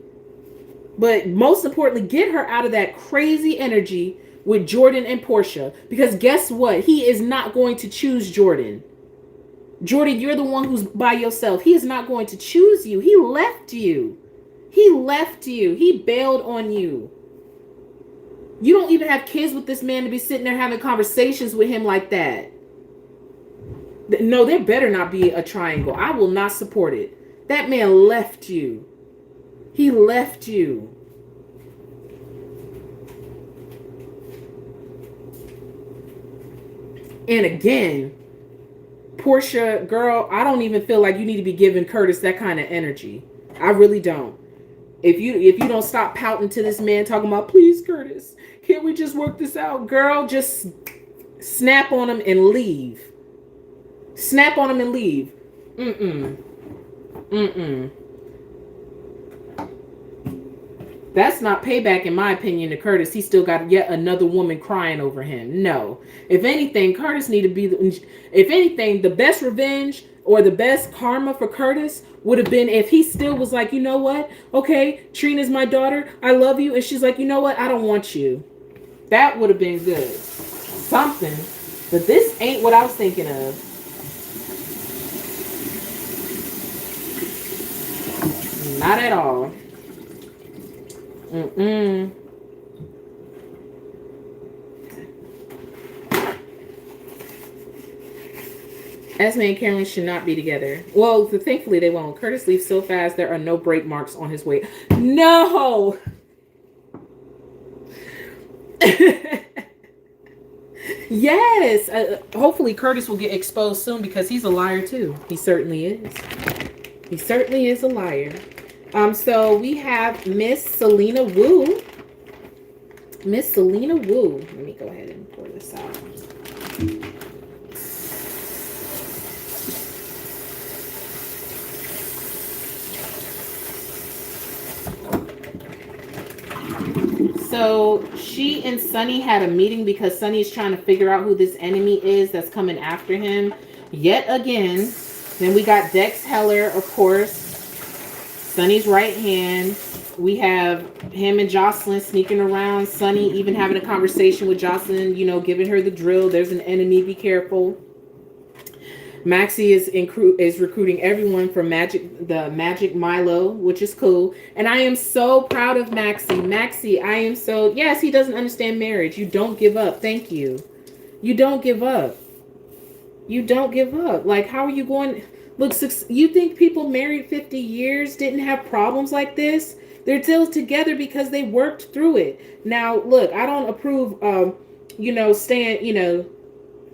But most importantly, get her out of that crazy energy with Jordan and Portia. Because guess what? He is not going to choose Jordan. Jordan, you're the one who's by yourself. He is not going to choose you. He left you. He bailed on you. You don't even have kids with this man to be sitting there having conversations with him like that. No, there better not be a triangle. I will not support it. That man left you. He left you. And again, Portia, girl, I don't even feel like you need to be giving Curtis that kind of energy. I really don't. If you don't stop pouting to this man talking about, please, Curtis, can't we just work this out? Girl, just snap on him and leave. Snap on him and leave. That's not payback, in my opinion, to Curtis. He still got yet another woman crying over him. No. If anything, Curtis need to be... If anything, the best revenge or the best karma for Curtis would have been if he still was like, you know what? Okay, Trina's my daughter. I love you. And she's like, you know what? I don't want you. That would have been good. Something. But this ain't what I was thinking of. Not at all. Esme and Carolyn should not be together. Well, thankfully they won't. Curtis leaves so fast there are no brake marks on his way. No! Yes! Hopefully Curtis will get exposed soon because he's a liar too. He certainly is. He certainly is a liar. So we have Miss Selena Wu. Miss Selena Wu. Let me go ahead and pour this out. So she and Sunny had a meeting because Sunny is trying to figure out who this enemy is that's coming after him yet again. Then we got Dex Heller, of course, Sunny's right hand. We have him and Jocelyn sneaking around. Sunny even having a conversation with Jocelyn, you know, giving her the drill. There's an enemy, be careful. Maxie is recruiting everyone for the Magic Milo, which is cool. And I am so proud of Maxie. Maxie, I am so, yes, he doesn't understand marriage. You don't give up. Thank you. You don't give up. You don't give up. Like, how are you going? Look, you think people married 50 years didn't have problems like this? They're still together because they worked through it. Now, look, I don't approve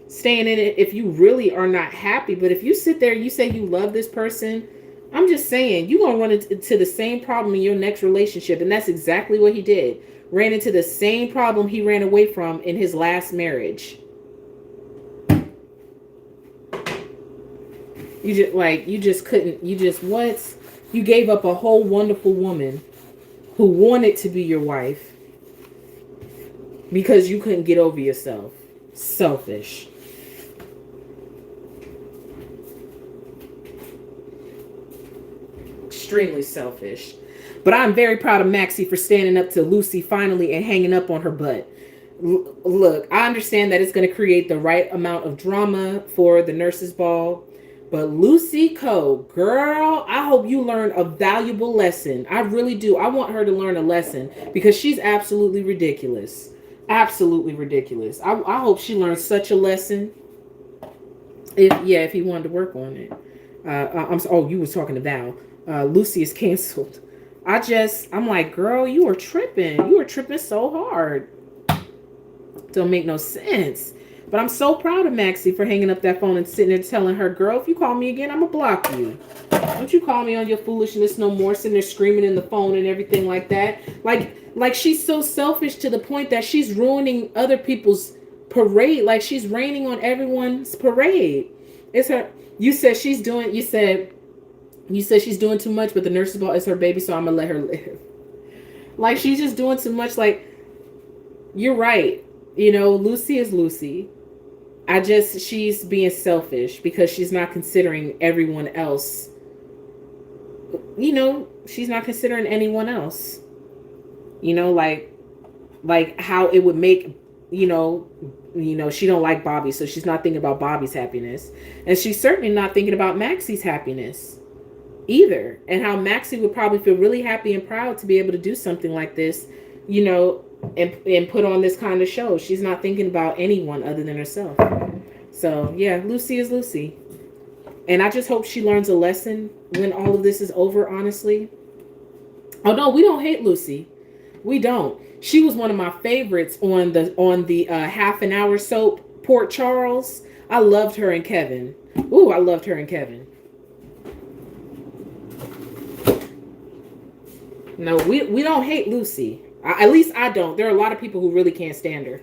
staying in it if you really are not happy. But if you sit there and you say you love this person, I'm just saying you're going to run into the same problem in your next relationship. And that's exactly what he did. Ran into the same problem he ran away from in his last marriage. You gave up a whole wonderful woman who wanted to be your wife because you couldn't get over yourself. Selfish. Extremely selfish. But I'm very proud of Maxie for standing up to Lucy finally and hanging up on her butt. Look, I understand that it's going to create the right amount of drama for the nurses' ball. But Lucy Coe, girl, I hope you learn a valuable lesson. I really do. I want her to learn a lesson because she's absolutely ridiculous. Absolutely ridiculous. I hope she learns such a lesson. If he wanted to work on it. You was talking to Val. Lucy is canceled. I'm like, girl, you are tripping. You are tripping so hard. Don't make no sense. But I'm so proud of Maxie for hanging up that phone and sitting there telling her, girl, if you call me again, I'm going to block you. Don't you call me on your foolishness no more, sitting there screaming in the phone and everything like that. Like she's so selfish to the point that she's ruining other people's parade. Like she's raining on everyone's parade. It's her. You said she's doing too much, but the nurse's ball is her baby, so I'm going to let her live. Like she's just doing too much. Like, you're right. You know, Lucy is Lucy. She's being selfish because she's not considering everyone else. You know, she's not considering anyone else. You know, like how it would make, she don't like Bobby, so she's not thinking about Bobby's happiness. And she's certainly not thinking about Maxie's happiness either. And how Maxie would probably feel really happy and proud to be able to do something like this, and put on this kind of show. She's not thinking about anyone other than herself. So yeah, Lucy is Lucy. And I just hope she learns a lesson when all of this is over, honestly. Oh no, we don't hate Lucy. We don't. She was one of my favorites on the half an hour soap, Port Charles. I loved her and Kevin. Ooh, I loved her and Kevin. No, we don't hate Lucy. At least I don't. There are a lot of people who really can't stand her.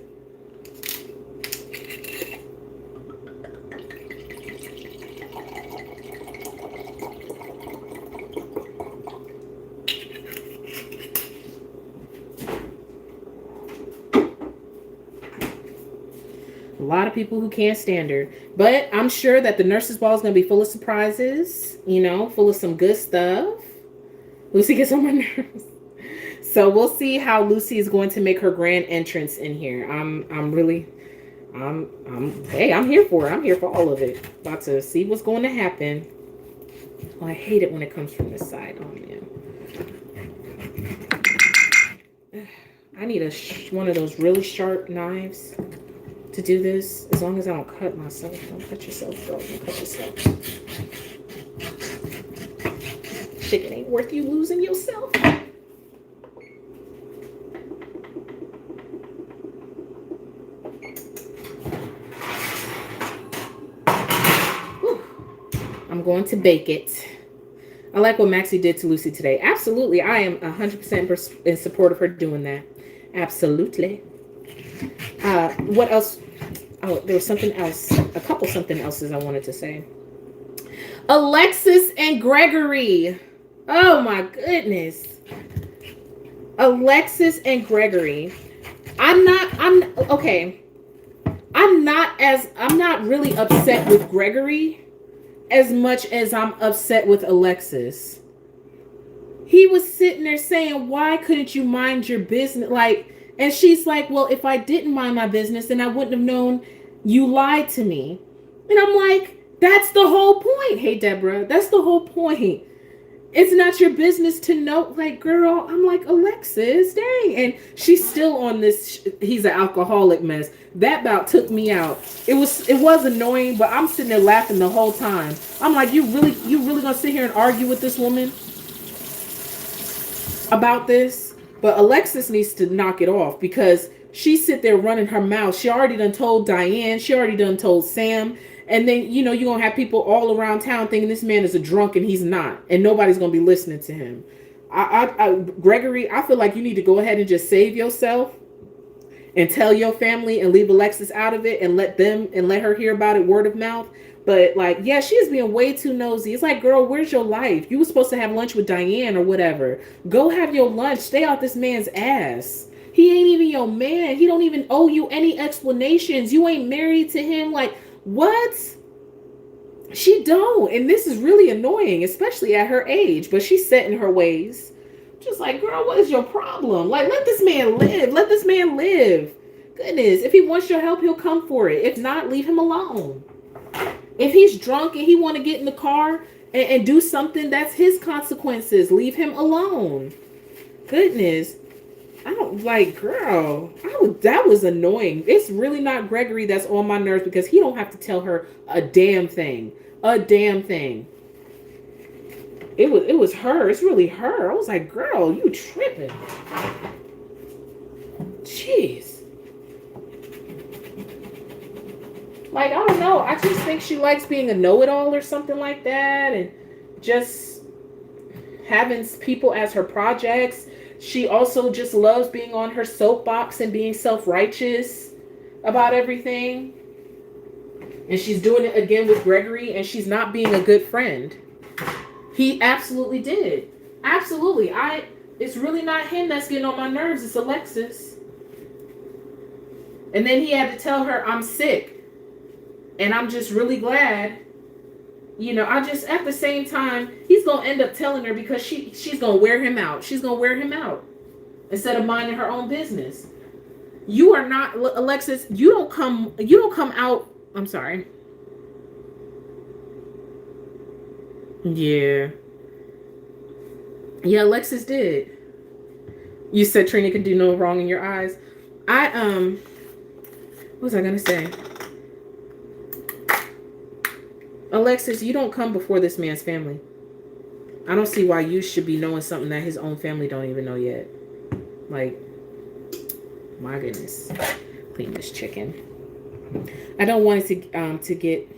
A lot of people who can't stand her. But I'm sure that the nurses' ball is going to be full of surprises, full of some good stuff. Lucy gets on my nerves. So we'll see how Lucy is going to make her grand entrance in here. I'm here for it. I'm here for all of it. About to see what's going to happen. Oh, I hate it when it comes from this side. Oh man. I need one of those really sharp knives to do this. As long as I don't cut myself. Don't cut yourself, girl. Don't cut yourself. Chicken ain't worth you losing yourself. I'm going to bake it. I like what Maxie did to Lucy today. Absolutely. I am 100% in support of her doing that. Absolutely. What else? Oh, there was something else. A couple something else's I wanted to say. Alexis and Gregory. Oh my goodness. Alexis and Gregory. I'm okay. I'm not really upset with Gregory as much as I'm upset with Alexis. He was sitting there saying, "Why couldn't you mind your business?" Like, and she's like, "Well, if I didn't mind my business, then I wouldn't have known you lied to me." And I'm like, "That's the whole point." Hey, Deborah, that's the whole point. It's not your business to know. Like, girl, I'm like, Alexis, dang. And she's still on this, he's an alcoholic mess. That bout took me out. It was annoying, but I'm sitting there laughing the whole time. I'm like, you really gonna sit here and argue with this woman about this? But Alexis needs to knock it off, because she sit there running her mouth. She already done told Diane. She already done told Sam. And then, you're going to have people all around town thinking this man is a drunk, and he's not. And nobody's going to be listening to him. Gregory, I feel like you need to go ahead and just save yourself and tell your family and leave Alexis out of it, and let her hear about it word of mouth. But like, yeah, she is being way too nosy. It's like, girl, where's your life? You were supposed to have lunch with Diane or whatever. Go have your lunch. Stay out this man's ass. He ain't even your man. He don't even owe you any explanations. You ain't married to him. Like, what? She don't. And this is really annoying, especially at her age. But she's set in her ways. Just like, girl, what is your problem? Like, let this man live. Let this man live. Goodness. If he wants your help, he'll come for it. If not, leave him alone. If he's drunk and he want to get in the car and do something, that's his consequences. Leave him alone. Goodness. I don't like, girl. That was annoying. It's really not Gregory that's on my nerves, because he don't have to tell her a damn thing. A damn thing. It was her. It's really her. I was like, girl, you tripping. Jeez. Like, I don't know. I just think she likes being a know-it-all or something like that, and just having people as her projects. She also just loves being on her soapbox and being self-righteous about everything. And she's doing it again with Gregory, and she's not being a good friend. He absolutely did. Absolutely. It's really not him that's getting on my nerves. It's Alexis. And then he had to tell her, I'm sick. And I'm just really glad. At the same time, he's going to end up telling her, because she's going to wear him out. She's going to wear him out instead of minding her own business. You are not, Alexis, you don't come out. I'm sorry. Yeah. Yeah, Alexis did. You said Trina could do no wrong in your eyes. What was I going to say? Alexis, you don't come before this man's family. I don't see why you should be knowing something that his own family don't even know yet. Like, my goodness. Clean this chicken. I don't want it to get...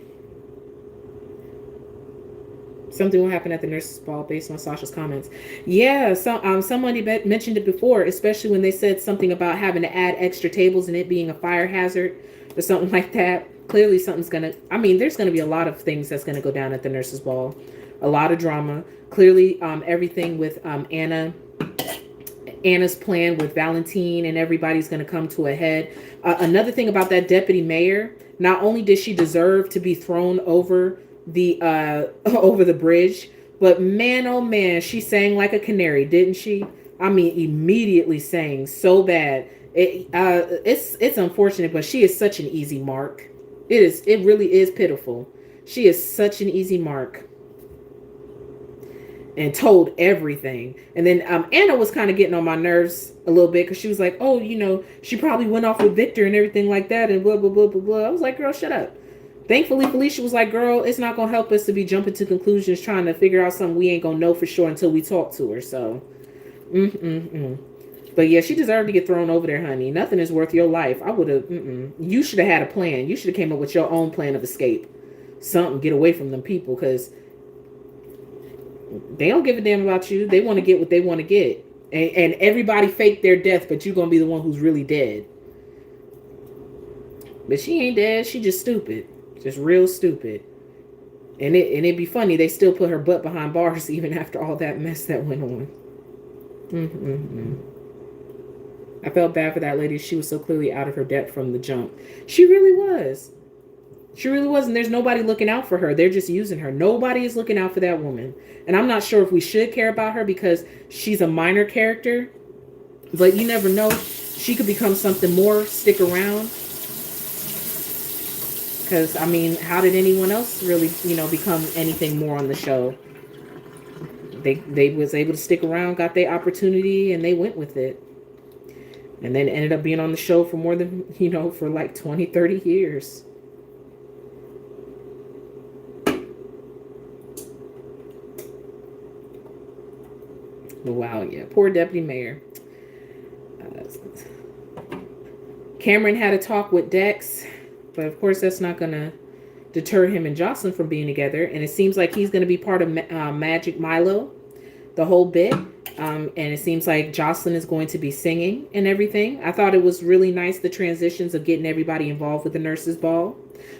Something will happen at the nurse's ball based on Sasha's comments. Yeah, somebody mentioned it before, especially when they said something about having to add extra tables and it being a fire hazard or something like that. Clearly something's there's going to be a lot of things that's going to go down at the nurse's ball. A lot of drama. Clearly, everything with Anna's plan with Valentine and everybody's going to come to a head. Another thing about that deputy mayor, not only did she deserve to be thrown over the bridge, but man, oh man, she sang like a canary, didn't she? I mean, immediately sang so bad. It's unfortunate, but she is such an easy mark. It really is pitiful. She is such an easy mark. And told everything. And then Anna was kind of getting on my nerves a little bit, because she was like, oh, she probably went off with Victor and everything like that and blah, blah, blah, blah, blah. I was like, girl, shut up. Thankfully, Felicia was like, girl, it's not going to help us to be jumping to conclusions trying to figure out something we ain't going to know for sure until we talk to her. So, But yeah, she deserved to get thrown over there, honey. Nothing is worth your life. I would have, You should have had a plan. You should have came up with your own plan of escape. Something, get away from them people, because they don't give a damn about you. They want to get what they want to get. And everybody faked their death, but you're going to be the one who's really dead. But she ain't dead. She just stupid. Just real stupid. And it'd be funny. They still put her butt behind bars even after all that mess that went on. I felt bad for that lady. She was so clearly out of her depth from the jump. She really was. She really was. And there's nobody looking out for her. They're just using her. Nobody is looking out for that woman. And I'm not sure if we should care about her because she's a minor character. But you never know. She could become something more. Stick around. Because, I mean, how did anyone else really, become anything more on the show? They was able to stick around, got their opportunity, and they went with it. And then ended up being on the show for more than, for like 20, 30 years. Wow, yeah. Poor deputy mayor. Cameron had a talk with Dex, but of course that's not going to deter him and Jocelyn from being together. And it seems like he's going to be part of Magic Milo, the whole bit. And it seems like Jocelyn is going to be singing and everything. I thought it was really nice, the transitions of getting everybody involved with the nurses' ball.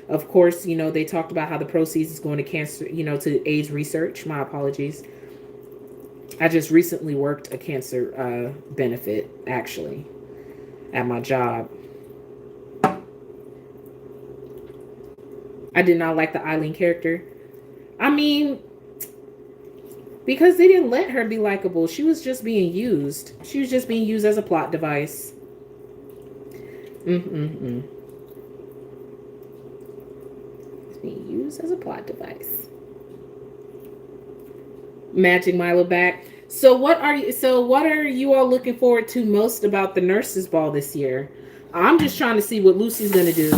Of course, they talked about how the proceeds is going to cancer, to AIDS research. My apologies. I just recently worked a cancer benefit, actually, at my job. I did not like the Eileen character. I mean, because they didn't let her be likable. She was just being used. She was just being used as a plot device. Being used as a plot device. Magic Milo back. So what are you all looking forward to most about the nurses' ball this year? I'm just trying to see what Lucy's gonna do.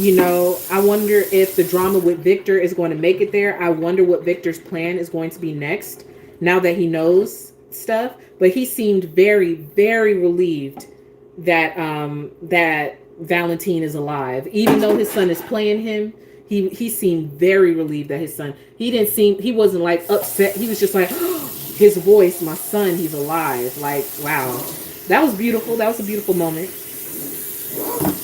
I wonder if the drama with Victor is going to make it there. I wonder what Victor's plan is going to be next, now that he knows stuff. But he seemed very, very relieved that that Valentine is alive. Even though his son is playing him, he seemed very relieved that his son, he wasn't like upset. He was just like, oh, his voice, my son, he's alive. Like, wow. That was beautiful. That was a beautiful moment.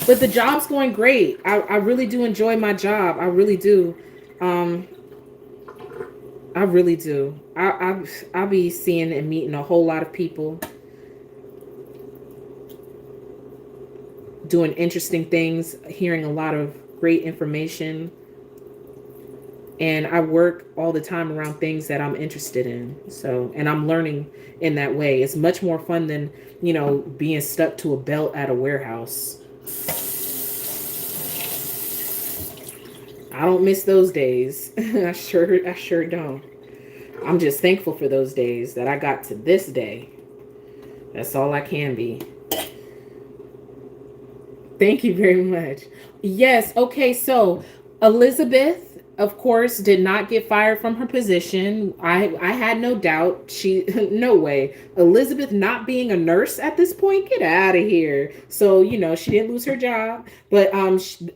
But the job's going great. I really do enjoy my job. I really do. I really do. I'll be seeing and meeting a whole lot of people, doing interesting things, hearing a lot of great information. And I work all the time around things that I'm interested in. So, and I'm learning in that way. It's much more fun than, being stuck to a belt at a warehouse. I don't miss those days. I sure don't. I'm just thankful for those days that I got to this day. That's all I can be. Thank you very much. Yes. Okay. So Elizabeth, of course, did not get fired from her position. I had no doubt. No way. Elizabeth not being a nurse at this point, get out of here. So, she didn't lose her job. But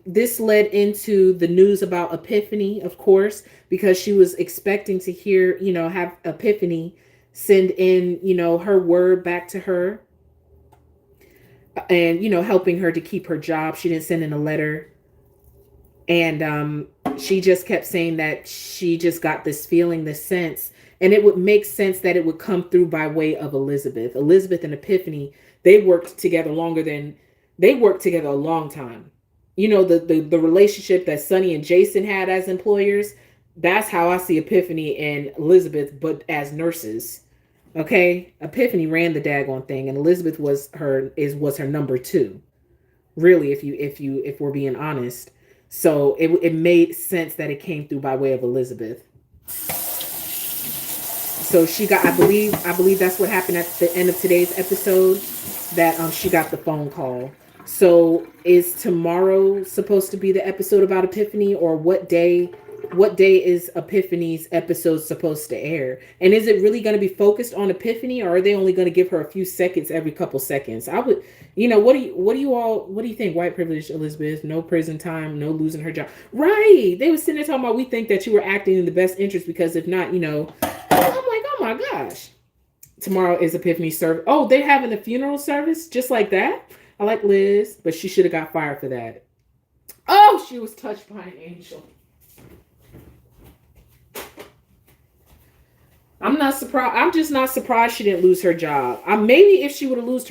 this led into the news about Epiphany, of course, because she was expecting to hear, have Epiphany send in, her word back to her. And, helping her to keep her job. She didn't send in a letter. And she just kept saying that she just got this feeling, this sense, and it would make sense that it would come through by way of Elizabeth. Elizabeth and Epiphany, they worked together a long time. The relationship that Sonny and Jason had as employers, that's how I see Epiphany and Elizabeth, but as nurses. Okay? Epiphany ran the daggone thing, and Elizabeth was her number two. Really, if we're being honest. So it made sense that it came through by way of Elizabeth. So she got, I believe that's what happened at the end of today's episode, that she got the phone call. So is tomorrow supposed to be the episode about Epiphany, or what day is Epiphany's episode supposed to air? And is it really going to be focused on Epiphany, or are they only going to give her a few seconds every couple seconds? I would, what do you think? White privilege, Elizabeth, no prison time, no losing her job. Right. They were sitting there talking about, we think that you were acting in the best interest, because if not, I'm like, oh my gosh. Tomorrow is Epiphany service. Oh, they're having a funeral service just like that? I like Liz, but she should have got fired for that. Oh, she was touched by an angel. I'm not surprised. I'm just not surprised she didn't lose her job. Maybe if she would have lost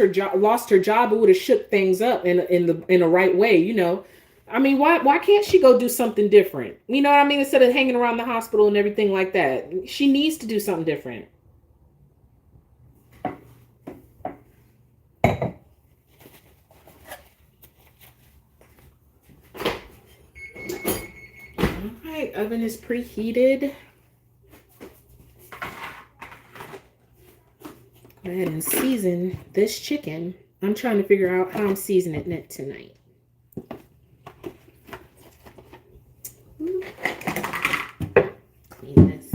her job, it would have shook things up in the right way. I mean, why can't she go do something different? You know what I mean? Instead of hanging around the hospital and everything like that, she needs to do something different. All right, oven is preheated. Go ahead and season this chicken. I'm trying to figure out how I'm seasoning it tonight. Clean this.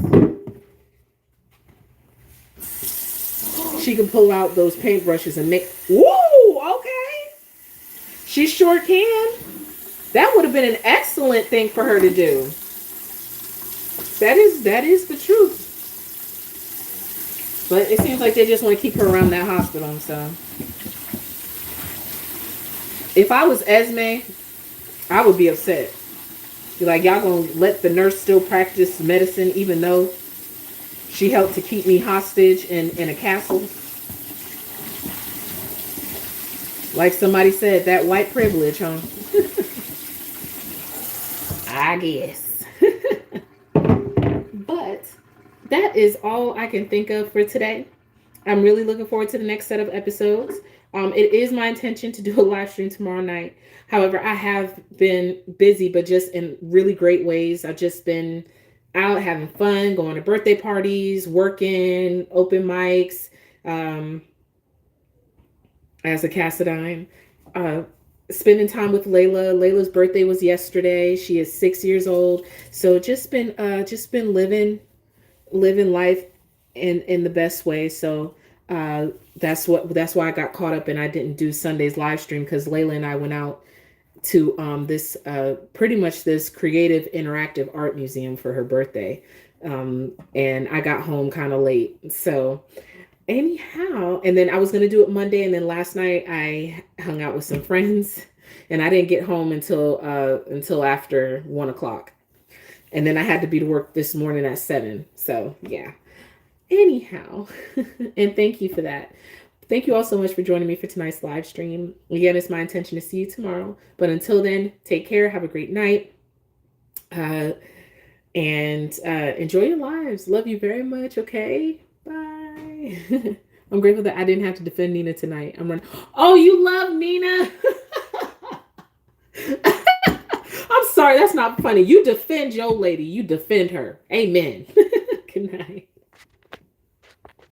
She can pull out those paintbrushes and make. Whoa, okay. She sure can. That would have been an excellent thing for her to do. That is the truth. But it seems like they just want to keep her around that hospital. So if I was Esme, I would be upset. Be like, y'all gonna let the nurse still practice medicine even though she helped to keep me hostage in a castle? Like somebody said, that white privilege, huh? I guess. But that is all I can think of for today. I'm really looking forward to the next set of episodes. It is my intention to do a live stream tomorrow night. However, I have been busy, but just in really great ways. I've just been out having fun, going to birthday parties, working, open mics, as a Cassadine, spending time with Layla. Layla's birthday was yesterday. She is 6 years old. So just been living life in the best way. So that's why I got caught up and I didn't do Sunday's live stream, because Layla and I went out to this pretty much this creative interactive art museum for her birthday. And I got home kind of late. So anyhow, and then I was going to do it Monday, and then last night I hung out with some friends and I didn't get home until after 1 o'clock. And then I had to be to work this morning at 7. So yeah. Anyhow, and thank you for that. Thank you all so much for joining me for tonight's live stream. Again, it's my intention to see you tomorrow. But until then, take care. Have a great night. And enjoy your lives. Love you very much. Okay. Bye. I'm grateful that I didn't have to defend Nina tonight. I'm running. Oh, you love Nina. I'm sorry. That's not funny. You defend your lady. You defend her. Amen. Good night.